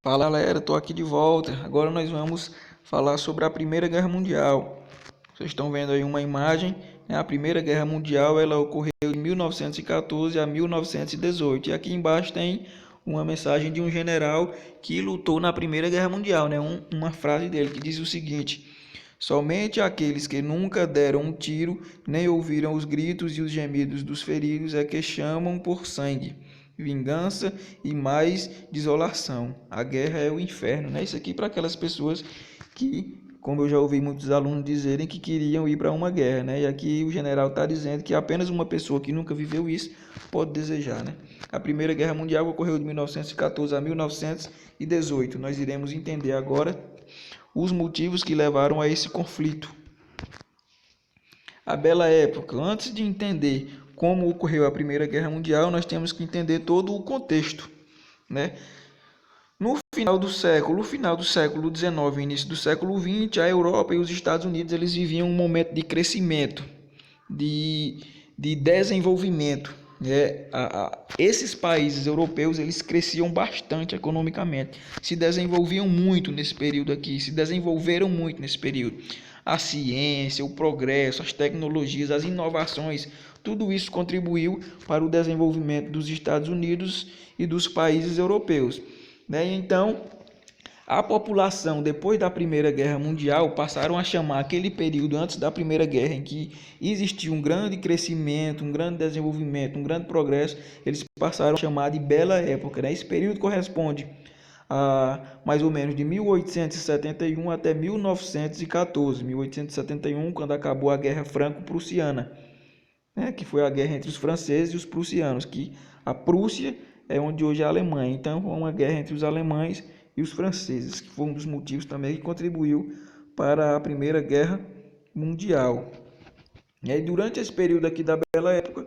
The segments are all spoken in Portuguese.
Fala galera, estou aqui de volta. Agora nós vamos falar sobre a Primeira Guerra Mundial. Vocês estão vendo aí uma imagem, né? A Primeira Guerra Mundial ela ocorreu de 1914 a 1918. E aqui embaixo tem uma mensagem de um general que lutou na Primeira Guerra Mundial, né? Uma frase dele que diz o seguinte: somente aqueles que nunca deram um tiro, nem ouviram os gritos e os gemidos dos feridos é que chamam por sangue, vingança e mais desolação. A guerra é o inferno, né? Isso aqui para aquelas pessoas que, como eu já ouvi muitos alunos dizerem, que queriam ir para uma guerra, né? E aqui o general está dizendo que apenas uma pessoa que nunca viveu isso pode desejar, né? A Primeira Guerra Mundial ocorreu de 1914 a 1918. Nós iremos entender agora os motivos que levaram a esse conflito. A bela época. Antes de entender como ocorreu a Primeira Guerra Mundial, nós temos que entender todo o contexto, né? No final do século XIX, início do século XX, a Europa e os Estados Unidos eles viviam um momento de crescimento, de desenvolvimento. Esses países europeus eles cresciam bastante economicamente, se desenvolviam muito nesse período aqui, se desenvolveram muito nesse período. A ciência, o progresso, as tecnologias, as inovações, tudo isso contribuiu para o desenvolvimento dos Estados Unidos e dos países europeus, né? Então, a população, depois da Primeira Guerra Mundial, passaram a chamar aquele período antes da Primeira Guerra, em que existia um grande crescimento, um grande desenvolvimento, um grande progresso, eles passaram a chamar de Bela Época, né? Esse período corresponde a mais ou menos de 1871 até 1914. 1871, quando acabou a Guerra Franco-Prussiana, né? Que foi a guerra entre os franceses e os prussianos, que a Prússia é onde hoje é a Alemanha. Então, foi uma guerra entre os alemães e os franceses, que foi um dos motivos também que contribuiu para a Primeira Guerra Mundial. E aí, durante esse período aqui da Bela Época,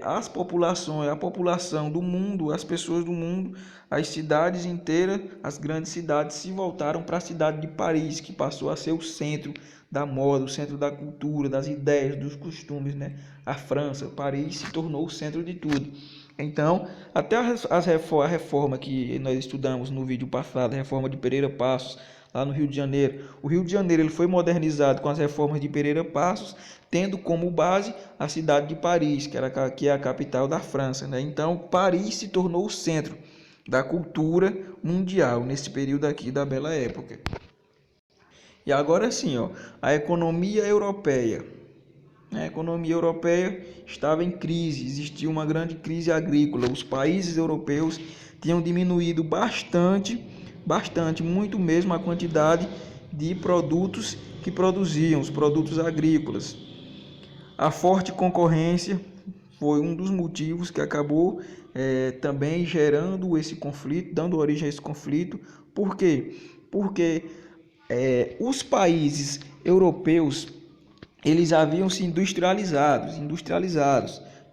a população do mundo, as pessoas do mundo, as cidades inteiras, as grandes cidades se voltaram para a cidade de Paris, que passou a ser o centro da moda, o centro da cultura, das ideias, dos costumes, né? A França, Paris se tornou o centro de tudo. Então, até a reforma que nós estudamos no vídeo passado, a reforma de Pereira Passos, lá no Rio de Janeiro. O Rio de Janeiro ele foi modernizado com as reformas de Pereira Passos, tendo como base a cidade de Paris, que é a capital da França, né? Então, Paris se tornou o centro da cultura mundial nesse período aqui da Bela Época. E agora sim, ó, a economia europeia. A economia europeia estava em crise, existia uma grande crise agrícola. Os países europeus tinham diminuído bastante, muito mesmo a quantidade de produtos que produziam, os produtos agrícolas. A forte concorrência foi um dos motivos que acabou também gerando esse conflito, dando origem a esse conflito. Por quê? Porque os países europeus eles haviam se industrializados,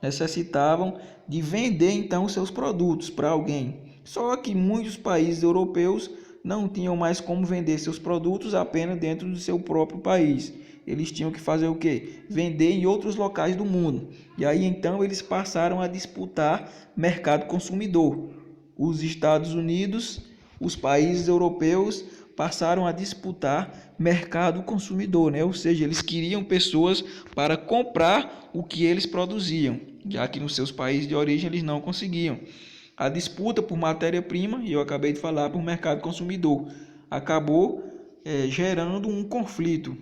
necessitavam de vender então seus produtos para alguém. Só que muitos países europeus não tinham mais como vender seus produtos apenas dentro do seu próprio país. Eles tinham que fazer o quê? Vender em outros locais do mundo. E aí então eles passaram a disputar mercado consumidor. Os Estados Unidos, os países europeus passaram a disputar mercado consumidor, né? Ou seja, eles queriam pessoas para comprar o que eles produziam, já que nos seus países de origem eles não conseguiam. A disputa por matéria-prima, e eu acabei de falar, por mercado consumidor, acabou gerando um conflito,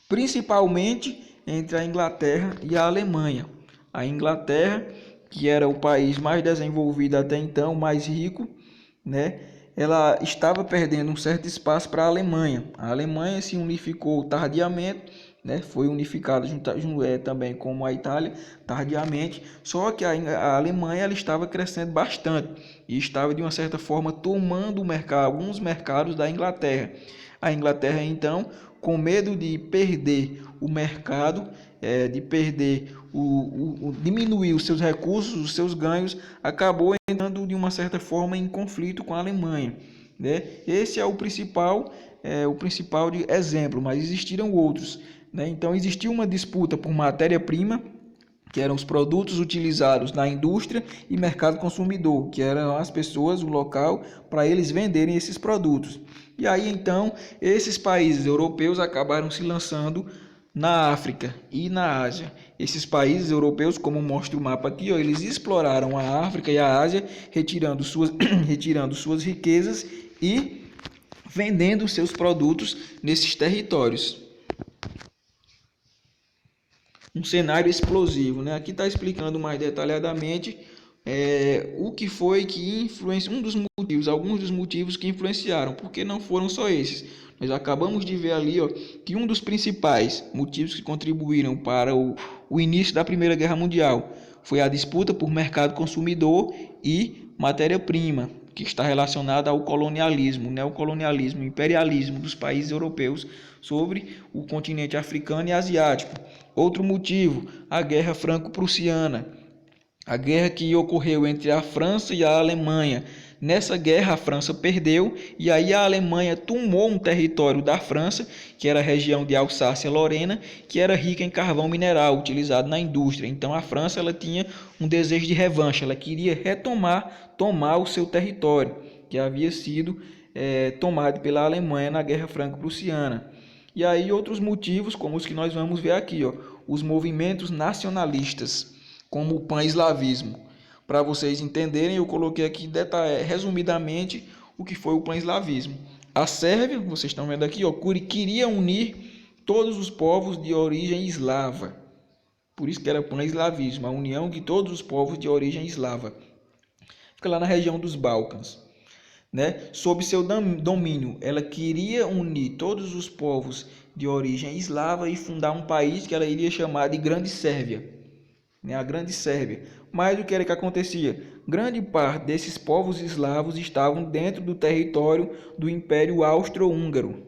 principalmente entre a Inglaterra e a Alemanha. A Inglaterra, que era o país mais desenvolvido até então, mais rico, né? Ela estava perdendo um certo espaço para a Alemanha. A Alemanha se unificou tardiamente, né? Foi unificada também como a Itália tardiamente. Só que a Alemanha ela estava crescendo bastante e estava de uma certa forma tomando alguns mercados da Inglaterra. A Inglaterra então, com medo de perder o mercado, de perder diminuir os seus recursos, os seus ganhos, acabou entrando de uma certa forma em conflito com a Alemanha, né? Esse é o principal de exemplo, mas existiram outros, né? Então existiu uma disputa por matéria-prima, que eram os produtos utilizados na indústria, e mercado consumidor, que eram as pessoas, o local, para eles venderem esses produtos. E aí então, esses países europeus acabaram se lançando na África e na Ásia. Esses países europeus, como mostra o mapa aqui, ó, eles exploraram a África e a Ásia, retirando suas riquezas e vendendo seus produtos nesses territórios. Um cenário explosivo, né? Aqui está explicando mais detalhadamente o que foi que influenciou, alguns dos motivos que influenciaram, porque não foram só esses. Nós acabamos de ver ali, ó, que um dos principais motivos que contribuíram para o início da Primeira Guerra Mundial foi a disputa por mercado consumidor e matéria-prima, que está relacionada ao colonialismo, neocolonialismo, imperialismo dos países europeus sobre o continente africano e asiático. Outro motivo, a Guerra Franco-Prussiana, a guerra que ocorreu entre a França e a Alemanha. Nessa guerra a França perdeu e aí a Alemanha tomou um território da França, que era a região de Alsácia-Lorena, que era rica em carvão mineral utilizado na indústria. Então a França ela tinha um desejo de revanche, ela queria tomar o seu território, que havia sido tomado pela Alemanha na Guerra Franco-Prussiana. E aí outros motivos, como os que nós vamos ver aqui, ó, os movimentos nacionalistas, como o pan-eslavismo. Para vocês entenderem, eu coloquei aqui resumidamente o que foi o pan-eslavismo. A Sérvia, vocês estão vendo aqui, ó, queria unir todos os povos de origem eslava. Por isso que era pan-eslavismo, a união de todos os povos de origem eslava. Fica lá na região dos Balcãs. Né? Sob seu domínio, ela queria unir todos os povos de origem eslava e fundar um país que ela iria chamar de Grande Sérvia, né? A Grande Sérvia. Mas o que era que acontecia? Grande parte desses povos eslavos estavam dentro do território do Império Austro-Húngaro,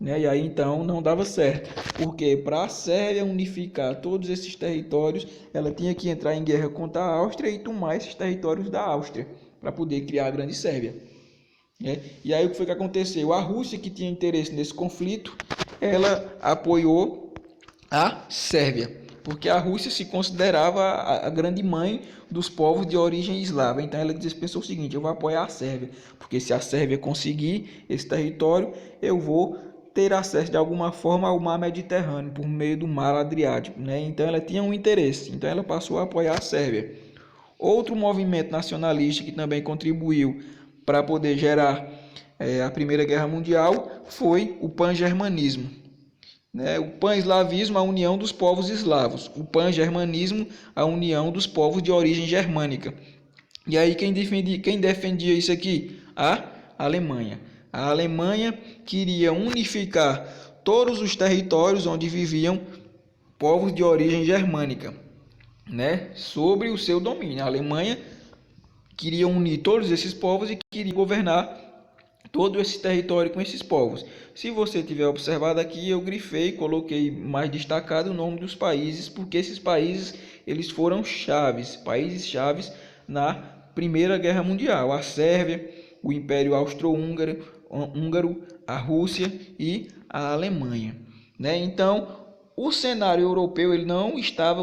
né? E aí então não dava certo, porque para a Sérvia unificar todos esses territórios, ela tinha que entrar em guerra contra a Áustria e tomar esses territórios da Áustria, para poder criar a Grande Sérvia. E aí o que foi que aconteceu? A Rússia, que tinha interesse nesse conflito, ela apoiou a Sérvia, porque a Rússia se considerava a grande mãe dos povos de origem eslava. Então ela pensou o seguinte: eu vou apoiar a Sérvia, porque se a Sérvia conseguir esse território, eu vou ter acesso de alguma forma ao mar Mediterrâneo, por meio do mar Adriático, né? Então ela tinha um interesse, então ela passou a apoiar a Sérvia. Outro movimento nacionalista que também contribuiu para poder gerar a Primeira Guerra Mundial foi o pan-germanismo, né? O pan-eslavismo, a união dos povos eslavos. O pan-germanismo, a união dos povos de origem germânica. E aí quem defendia isso aqui? A Alemanha. A Alemanha queria unificar todos os territórios onde viviam povos de origem germânica, né, sobre o seu domínio. A Alemanha queria unir todos esses povos e queria governar todo esse território com esses povos. Se você tiver observado aqui, eu grifei, coloquei mais destacado o nome dos países, porque esses países eles foram países chaves na Primeira Guerra Mundial. A Sérvia, o Império Austro-Húngaro, a Rússia e a Alemanha, né? Então o cenário europeu ele não estava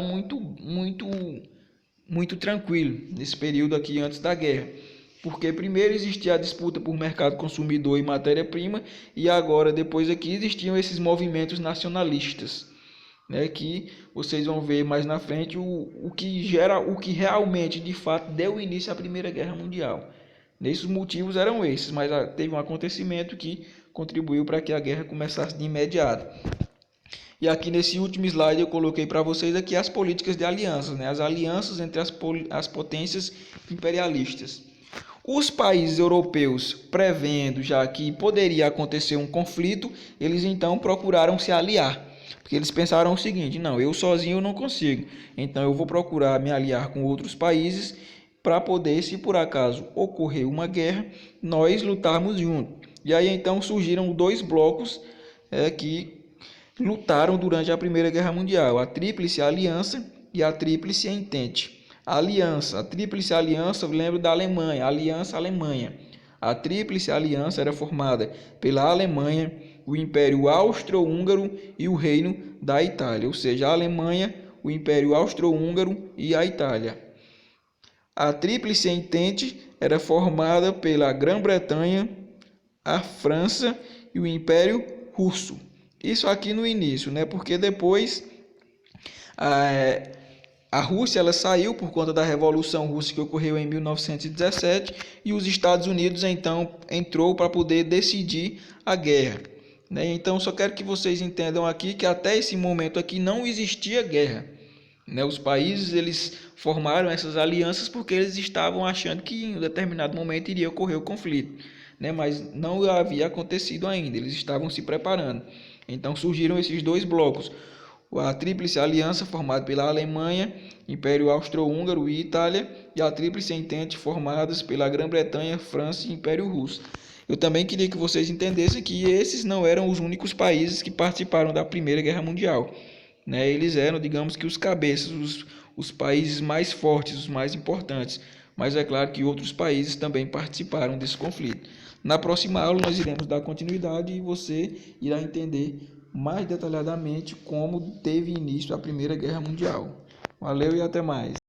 muito tranquilo nesse período aqui antes da guerra, porque primeiro existia a disputa por mercado consumidor e matéria-prima, e agora depois aqui existiam esses movimentos nacionalistas, né, que vocês vão ver mais na frente o que realmente de fato deu início à Primeira Guerra Mundial. Esses motivos eram esses, mas teve um acontecimento que contribuiu para que a guerra começasse de imediato. E aqui nesse último slide eu coloquei para vocês aqui as políticas de alianças, né? As alianças entre as potências imperialistas. Os países europeus, prevendo já que poderia acontecer um conflito, eles então procuraram se aliar. Porque eles pensaram o seguinte: não, eu sozinho não consigo, então eu vou procurar me aliar com outros países para poder, se por acaso ocorrer uma guerra, nós lutarmos juntos. E aí então surgiram dois blocos que lutaram durante a Primeira Guerra Mundial: a Tríplice Aliança e a Tríplice Entente. A Tríplice Aliança, eu lembro da Alemanha, a Aliança Alemanha. A Tríplice Aliança era formada pela Alemanha, o Império Austro-Húngaro e o Reino da Itália, ou seja, a Alemanha, o Império Austro-Húngaro e a Itália. A Tríplice Entente era formada pela Grã-Bretanha, a França e o Império Russo. Isso aqui no início, né? Porque depois a Rússia ela saiu por conta da Revolução Russa que ocorreu em 1917 e os Estados Unidos então entrou para poder decidir a guerra. Né? Então só quero que vocês entendam aqui que até esse momento aqui não existia guerra. Né? Os países eles formaram essas alianças porque eles estavam achando que em um determinado momento iria ocorrer o conflito. Né? Mas não havia acontecido ainda, eles estavam se preparando. Então surgiram esses dois blocos. A Tríplice Aliança, formada pela Alemanha, Império Austro-Húngaro e Itália, e a Tríplice Entente, formadas pela Grã-Bretanha, França e Império Russo. Eu também queria que vocês entendessem que esses não eram os únicos países que participaram da Primeira Guerra Mundial. Né? Eles eram, digamos que, os cabeças, os países mais fortes, os mais importantes. Mas é claro que outros países também participaram desse conflito. Na próxima aula nós iremos dar continuidade e você irá entender mais detalhadamente como teve início a Primeira Guerra Mundial. Valeu e até mais.